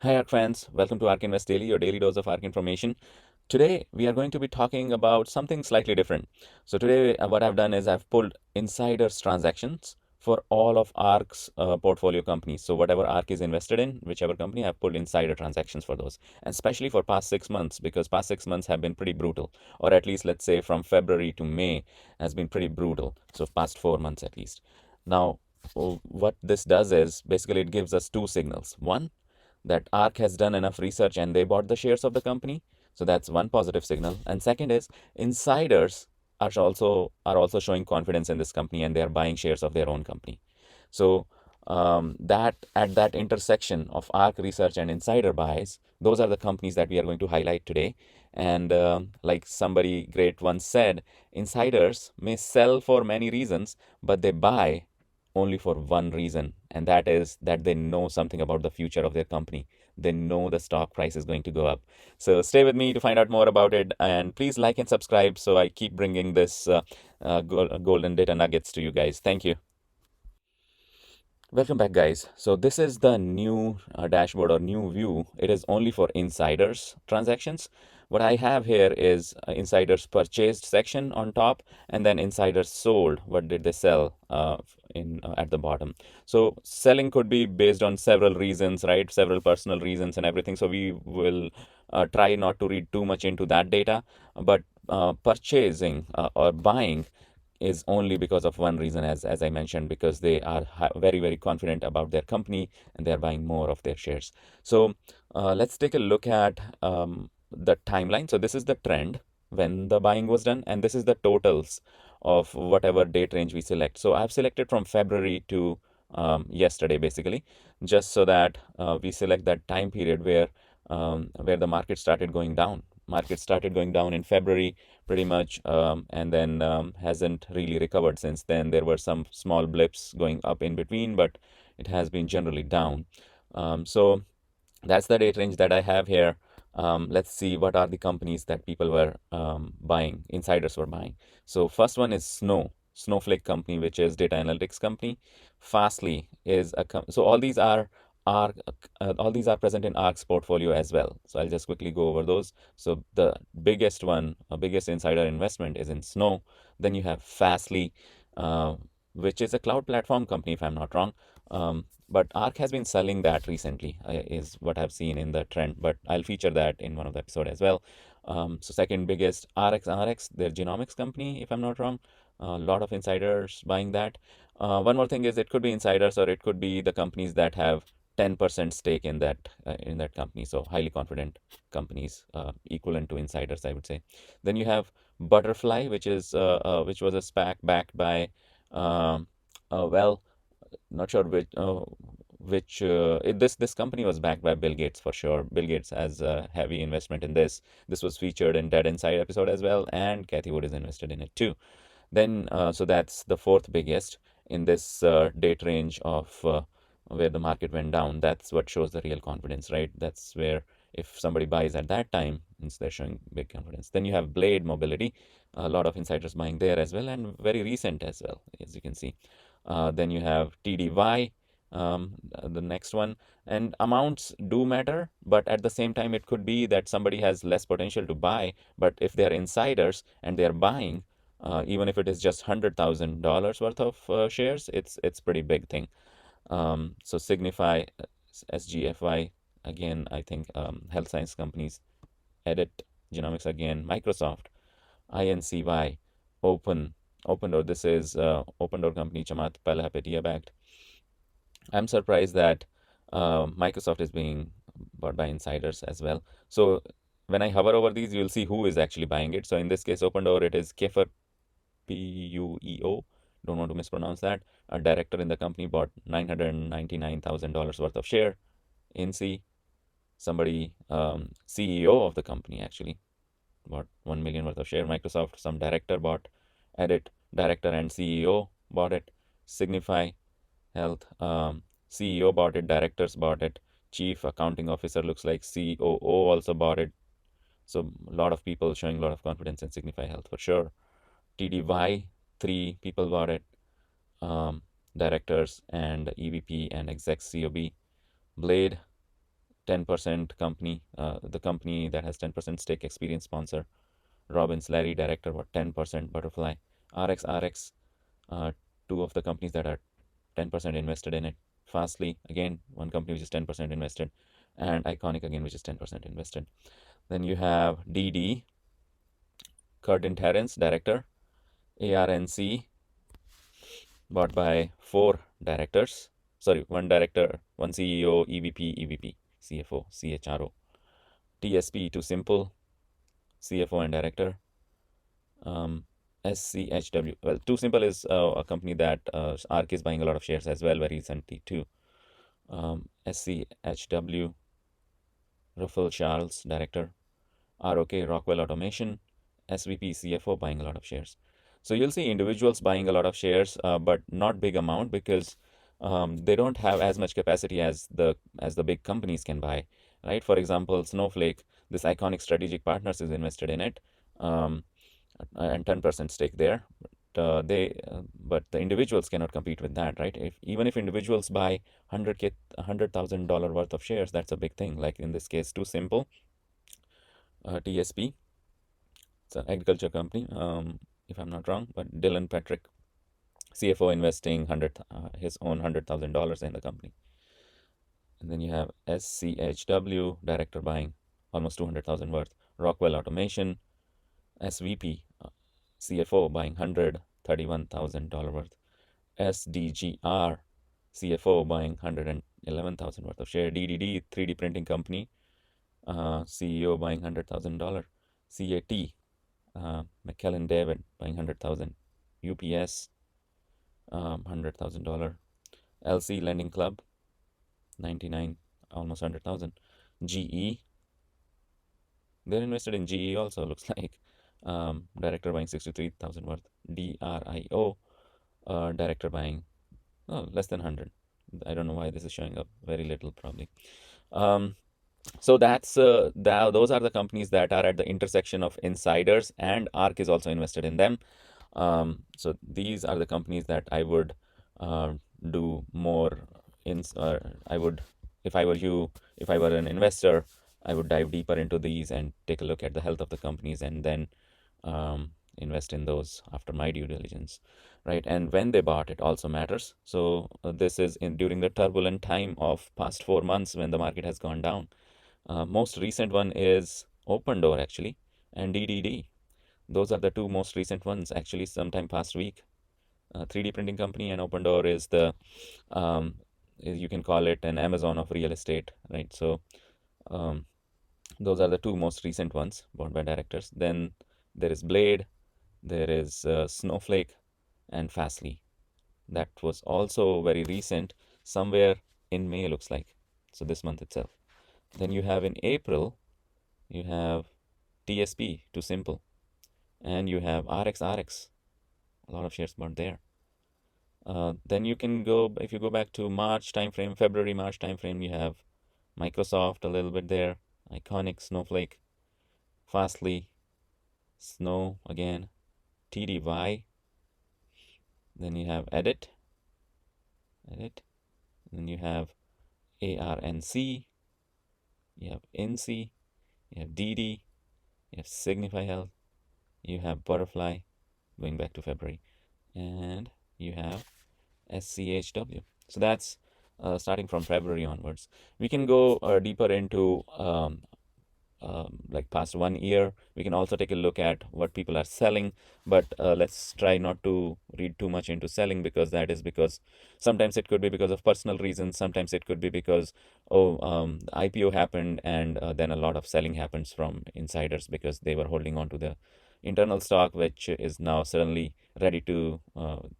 Hi, ARK fans. Welcome to ARK Invest Daily, your daily dose of ARK information. Today, we are going to be talking about something slightly different. So today, what I've done is I've pulled insiders transactions for all of ARK's portfolio companies. So whatever ARK is invested in, whichever company, I've pulled insider transactions for those. And especially for past 6 months, because past 6 months have been pretty brutal. Or at least, let's say, from February to May has been pretty brutal. So past 4 months at least. Now, what this does is basically it gives us two signals. One, that ARK has done enough research and they bought the shares of the company. So that's one positive signal. And second is insiders are also showing confidence in this company and they are buying shares of their own company. So that at that intersection of ARK research and insider buys, those are the companies that we are going to highlight today. And like somebody great once said, insiders may sell for many reasons, but they buy only for one reason, and that is that they know something about the future of their company. They know the stock price is going to go up. So stay with me to find out more about it, and please like and subscribe so I keep bringing this golden data nuggets to you guys. Thank you. Welcome back, guys. So this is the new dashboard or new view. It is only for insiders transactions. What I have here is insiders purchased section on top, and then insiders sold. What did they sell in at the bottom? So selling could be based on several reasons, right? Several personal reasons and everything. So we will try not to read too much into that data, but purchasing or buying is only because of one reason, as I mentioned, because they are very, very confident about their company and they're buying more of their shares. So let's take a look at the timeline. So this is the trend when the buying was done, and this is the totals of whatever date range we select. So I've selected from February to yesterday, basically, just so that we select that time period where the market started going down. Market started going down in February pretty much, and then hasn't really recovered since then. There were some small blips going up in between, but it has been generally down. So that's the date range that I have here. Let's see what are the companies that people were buying, insiders were buying. So first one is Snowflake company, which is data analytics company. Fastly is so all these are present in ARK's portfolio as well. So I'll just quickly go over those. So the biggest one, biggest insider investment is in Snow. Then you have Fastly, which is a cloud platform company, if I'm not wrong. But ARK has been selling that recently, is what I've seen in the trend. But I'll feature that in one of the episode as well. So second biggest, RXRX, their genomics company, if I'm not wrong. A lot of insiders buying that. One more thing is it could be insiders or it could be the companies that have 10% stake in that company. So highly confident companies, equivalent to insiders, I would say. Then you have Butterfly, which was a SPAC backed by well, not sure this company was backed by Bill Gates for sure. Bill Gates has a heavy investment in this. This was featured in Dead Inside episode as well, and Cathie Wood is invested in it too. Then so that's the fourth biggest in this date range of where the market went down. That's what shows the real confidence, right? That's where if somebody buys at that time, means they're showing big confidence. Then you have Blade Mobility, a lot of insiders buying there as well, and very recent as well, as you can see. Then you have TDY, the next one. And amounts do matter, but at the same time, it could be that somebody has less potential to buy. But if they're insiders and they're buying, even if it is just $100,000 worth of shares, it's pretty big thing. So Signify, SGFY, again, I think health science companies, Edit Genomics again, Microsoft, INCY, Open Door. This is Open Door company, Chamath Palihapitiya backed. I'm surprised that Microsoft is being bought by insiders as well. So when I hover over these, you'll see who is actually buying it. So in this case, Open Door, it is Kiefer Pueo. Don't want to mispronounce that. A director in the company bought $999,000 worth of share. INC, somebody, CEO of the company actually bought 1 million worth of share. Microsoft, some director bought. Edit, director and CEO bought it. Signify Health, CEO bought it. Directors bought it. Chief accounting officer looks like COO also bought it. So a lot of people showing a lot of confidence in Signify Health for sure. TDY, 3 people bought it. Directors and EVP and exec COB. Blade, 10% company, the company that has 10% stake, experienced sponsor. Robbins, Larry, director, what, 10%. Butterfly, RXRX, two of the companies that are 10% invested in it. Fastly, again, one company which is 10% invested, and Iconic, again, which is 10% invested. Then you have DD, Curtin Terrence, director. ARNC, bought by four directors. Sorry, one director, one CEO, EVP, CFO, CHRO. TSP, Too Simple, CFO and director. SCHW. Well, Too Simple is a company that ARK is buying a lot of shares as well very recently too. SCHW, Ruffle Charles, director. ROK, Rockwell Automation. SVP, CFO, buying a lot of shares. So you'll see individuals buying a lot of shares, but not big amount because they don't have as much capacity as the big companies can buy, right? For example, Snowflake, this Iconic Strategic Partners is invested in it, and 10% stake there. But the individuals cannot compete with that, right? Even if individuals buy $100,000 worth of shares, that's a big thing. Like in this case, Too Simple, TSP, it's an agriculture company, if I'm not wrong. But Dylan Patrick, CFO, investing his own $100,000 in the company. And then you have SCHW, director, buying almost 200,000 worth. Rockwell Automation, SVP, CFO, buying $131,000 worth. SDGR, CFO, buying 111,000 worth of share. DDD, 3D printing company, CEO, buying $100,000. CAT, McKellen David, buying 100,000. UPS, $100,000. LC Lending Club, 99, almost 100,000. GE, they're invested in GE also, looks like. Director buying 63,000 worth. DRIO, director buying less than 100. I don't know why this is showing up. Very little probably. So those are the companies that are at the intersection of insiders, and ARK is also invested in them. So these are the companies that I would do more in. I would, if I were you, if I were an investor, I would dive deeper into these and take a look at the health of the companies, and then invest in those after my due diligence, right? And when they bought, it also matters. So this is during the turbulent time of past 4 months when the market has gone down. Most recent one is Open Door actually, and DDD. Those are the two most recent ones actually, sometime past week. 3D printing company, and Open Door is the you can call it an Amazon of real estate, right? So those are the two most recent ones bought by directors. Then there is Blade, there is Snowflake, and Fastly. That was also very recent, somewhere in May, looks like. So this month itself. Then you have in April, you have TSP, Too Simple, and you have RXRX, a lot of shares bought there. Then you can go, if you go back to March timeframe, February, March timeframe, you have Microsoft a little bit there, Iconic, Snowflake, Fastly, Snow again, TDY. Then you have Edit, then you have ARNC, you have INC, you have DD, you have Signify Health, you have Butterfly, going back to February, and you have SCHW. So that's starting from February onwards. We can go deeper into like past 1 year. We can also take a look at what people are selling, but let's try not to read too much into selling, because sometimes it could be because of personal reasons, sometimes it could be because the IPO happened, and then a lot of selling happens from insiders because they were holding on to the internal stock, which is now suddenly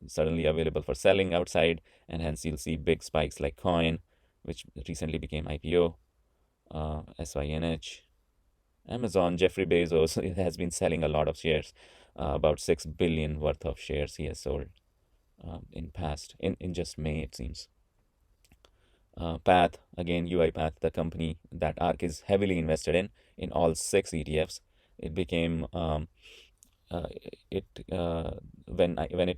suddenly available for selling outside, and hence you'll see big spikes like Coin, which recently became IPO, SYNH, Amazon. Jeffrey Bezos has been selling a lot of shares, about 6 billion worth of shares he has sold in just May, it seems. Path, again, UiPath, the company that ARK is heavily invested in all 6 ETFs. It became when it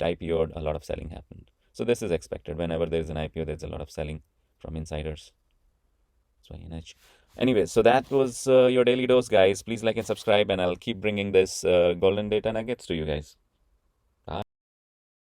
IPO'd, a lot of selling happened. So this is expected. Whenever there's an IPO, there's a lot of selling from insiders. FSY and H. Anyway, so that was your daily dose, guys. Please like and subscribe, and I'll keep bringing this golden data nuggets to you guys.